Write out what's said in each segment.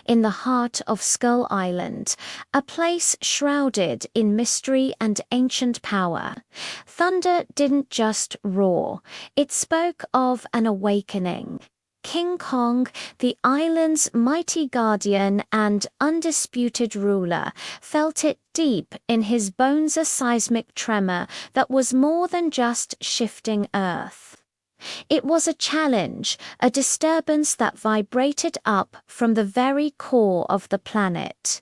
in the heart of Skull Island, a place shrouded in mystery and ancient power. Thunder didn't just roar, it spoke of an awakening. King Kong, the island's mighty guardian and undisputed ruler, felt it deep in his bones, a seismic tremor that was more than just shifting Earth. It was a challenge, a disturbance that vibrated up from the very core of the planet.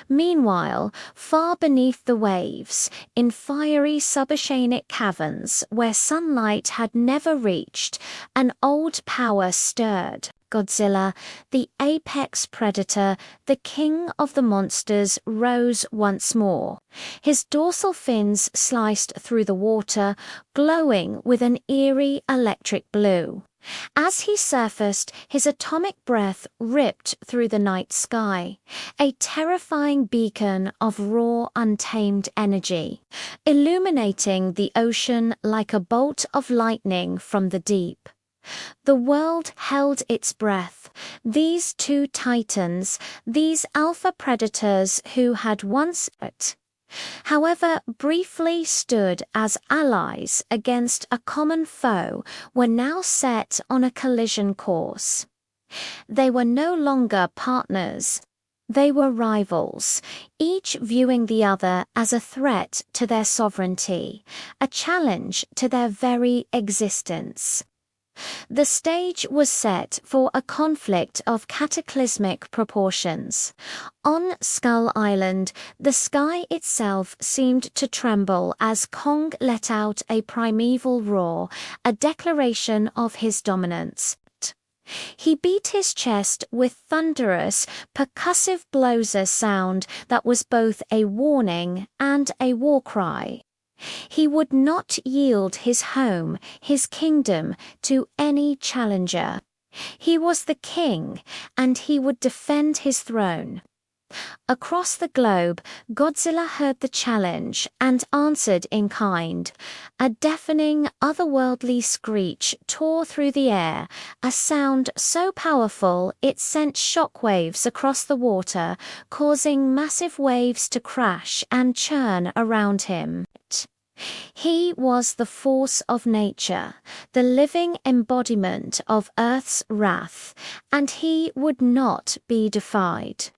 Meanwhile, far beneath the waves, in fiery suboceanic caverns where sunlight had never reached, an old power stirred. Godzilla, the apex predator, the king of the monsters, rose once more. His dorsal fins sliced through the water, glowing with an eerie electric blue. As he surfaced, his atomic breath ripped through the night sky, a terrifying beacon of raw, untamed energy, illuminating the ocean like a bolt of lightning from the deep. The world held its breath. These two titans, these alpha predators who had once, however briefly stood as allies against a common foe, were now set on a collision course. They were no longer partners. They were rivals, each viewing the other as a threat to their sovereignty, a challenge to their very existence. The stage was set for a conflict of cataclysmic proportions. On Skull Island, the sky itself seemed to tremble as Kong let out a primeval roar, a declaration of his dominance. He beat his chest with thunderous, percussive blows, a sound that was both a warning and a war cry. He would not yield his home, his kingdom, to any challenger. He was the king, and he would defend his throne. Across the globe, Godzilla heard the challenge and answered in kind. A deafening, otherworldly screech tore through the air, a sound so powerful it sent shockwaves across the water, causing massive waves to crash and churn around him. He was the force of nature, the living embodiment of Earth's wrath, and he would not be defied.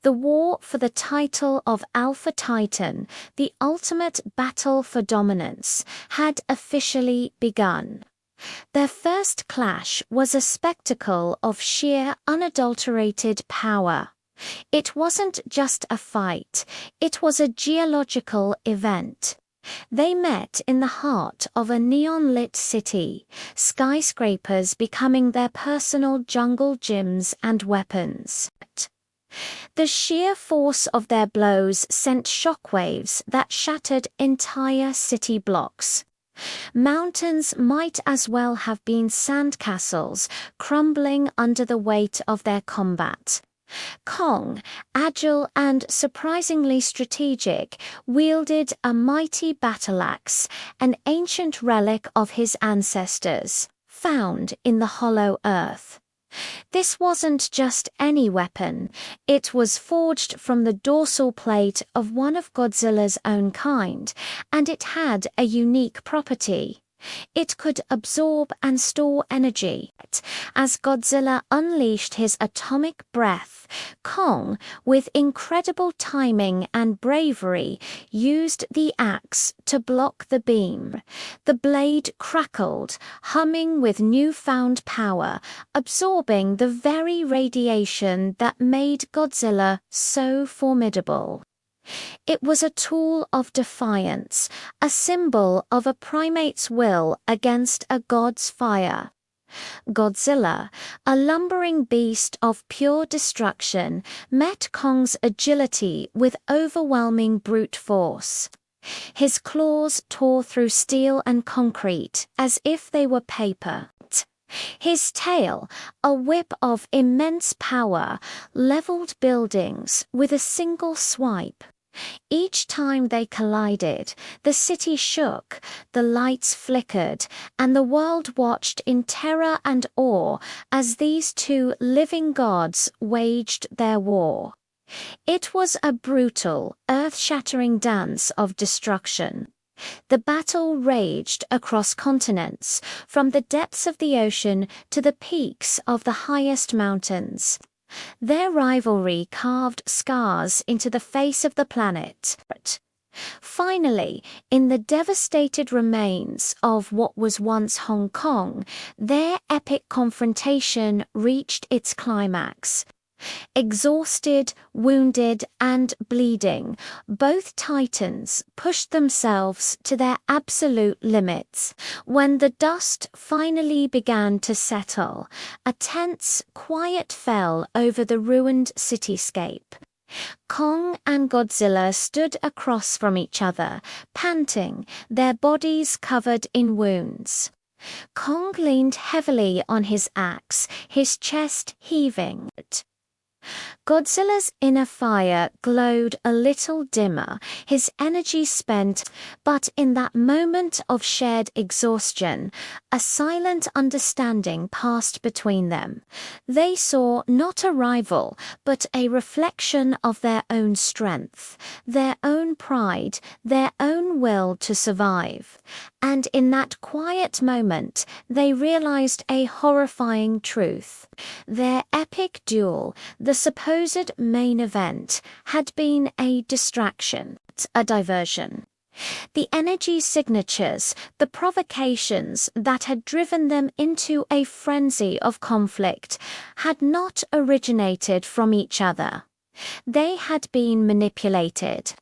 The war for the title of Alpha Titan, the ultimate battle for dominance, had officially begun. Their first clash was a spectacle of sheer, unadulterated power. It wasn't just a fight, it was a geological event. They met in the heart of a neon-lit city, skyscrapers becoming their personal jungle gyms and weapons. The sheer force of their blows sent shockwaves that shattered entire city blocks. Mountains might as well have been sandcastles, crumbling under the weight of their combat. Kong, agile and surprisingly strategic, wielded a mighty battle axe, an ancient relic of his ancestors, found in the hollow earth. This wasn't just any weapon, it was forged from the dorsal plate of one of Godzilla's own kind, and it had a unique property. It could absorb and store energy. As Godzilla unleashed his atomic breath, Kong, with incredible timing and bravery, used the axe to block the beam. The blade crackled, humming with newfound power, absorbing the very radiation that made Godzilla so formidable. It was a tool of defiance, a symbol of a primate's will against a god's fire. Godzilla, a lumbering beast of pure destruction, met Kong's agility with overwhelming brute force. His claws tore through steel and concrete as if they were paper. His tail, a whip of immense power, leveled buildings with a single swipe. Each time they collided, the city shook, the lights flickered, and the world watched in terror and awe as these two living gods waged their war. It was a brutal, earth-shattering dance of destruction. The battle raged across continents, from the depths of the ocean to the peaks of the highest mountains. Their rivalry carved scars into the face of the planet. Finally, in the devastated remains of what was once Hong Kong, their epic confrontation reached its climax. Exhausted, wounded, and bleeding, both titans pushed themselves to their absolute limits. When the dust finally began to settle, a tense quiet fell over the ruined cityscape. Kong and Godzilla stood across from each other, panting, their bodies covered in wounds. Kong leaned heavily on his axe, his chest heaving. Godzilla's inner fire glowed a little dimmer, his energy spent, but in that moment of shared exhaustion, a silent understanding passed between them. They saw not a rival, but a reflection of their own strength, their own pride, their own will to survive. And in that quiet moment, they realized a horrifying truth. Their epic duel, the supposed main event, had been a distraction, a diversion. The energy signatures, the provocations that had driven them into a frenzy of conflict, had not originated from each other. They had been manipulated.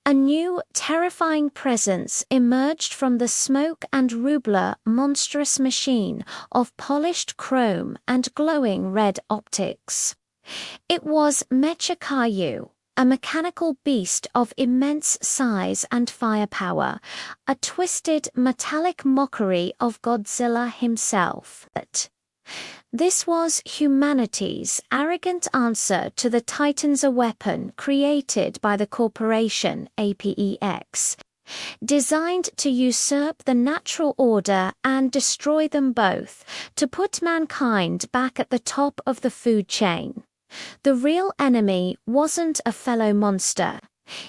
A new, terrifying presence emerged from the smoke and rubler monstrous machine of polished chrome and glowing red optics. It was Mecha-Kaiju, a mechanical beast of immense size and firepower, a twisted, metallic mockery of Godzilla himself. This was humanity's arrogant answer to the Titans, a weapon created by the corporation APEX, designed to usurp the natural order and destroy them both, to put mankind back at the top of the food chain. The real enemy wasn't a fellow monster.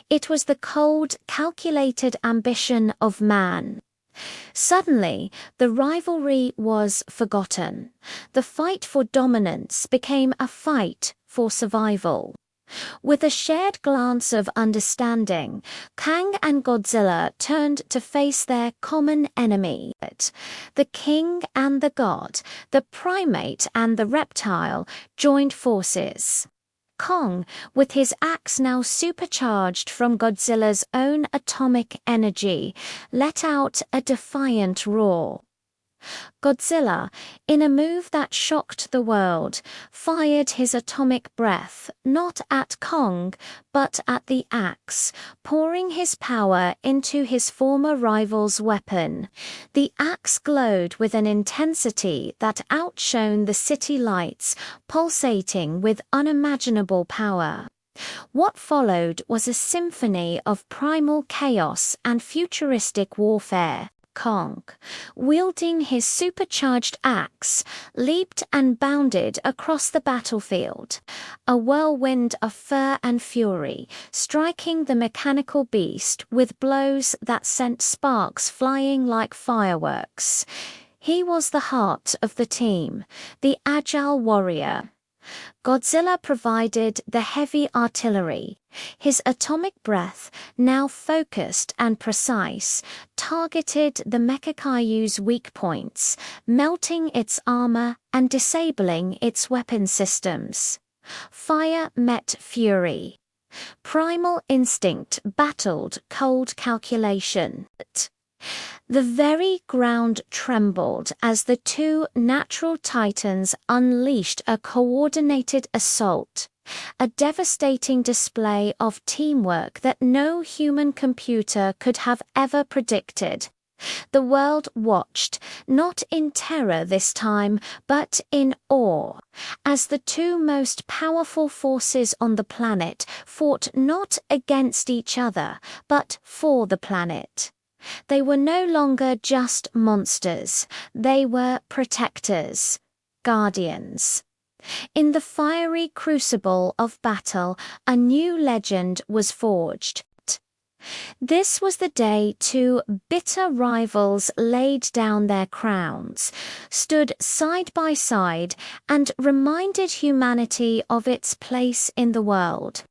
It was the cold, calculated ambition of man. Suddenly, the rivalry was forgotten. The fight for dominance became a fight for survival. With a shared glance of understanding, Kang and Godzilla turned to face their common enemy. The king and the god, the primate and the reptile, joined forces. Kong, with his axe now supercharged from Godzilla's own atomic energy, let out a defiant roar. Godzilla, in a move that shocked the world, fired his atomic breath not at Kong, but at the axe, pouring his power into his former rival's weapon. The axe glowed with an intensity that outshone the city lights, pulsating with unimaginable power. What followed was a symphony of primal chaos and futuristic warfare. Kong, wielding his supercharged axe, leaped and bounded across the battlefield, a whirlwind of fur and fury, striking the mechanical beast with blows that sent sparks flying like fireworks. He was the heart of the team, the agile warrior. Godzilla provided the heavy artillery. His atomic breath, now focused and precise, targeted the Mecha-Kaiju's weak points, melting its armor and disabling its weapon systems. Fire met fury. Primal instinct battled cold calculation. The very ground trembled as the two natural titans unleashed a coordinated assault, a devastating display of teamwork that no human computer could have ever predicted. The world watched, not in terror this time, but in awe, as the two most powerful forces on the planet fought not against each other, but for the planet. They were no longer just monsters, they were protectors, guardians. In the fiery crucible of battle, a new legend was forged. This was the day two bitter rivals laid down their crowns, stood side by side, and reminded humanity of its place in the world.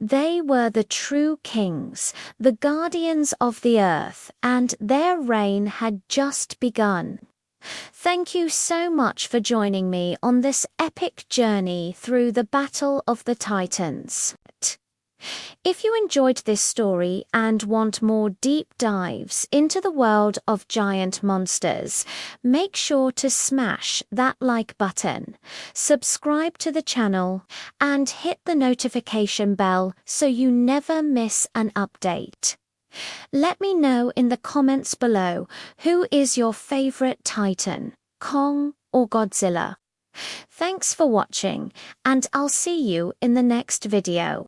They were the true kings, the guardians of the earth, and their reign had just begun. Thank you so much for joining me on this epic journey through the Battle of the Titans. If you enjoyed this story and want more deep dives into the world of giant monsters, make sure to smash that like button, subscribe to the channel, and hit the notification bell so you never miss an update. Let me know in the comments below who is your favorite Titan, Kong or Godzilla. Thanks for watching, and I'll see you in the next video.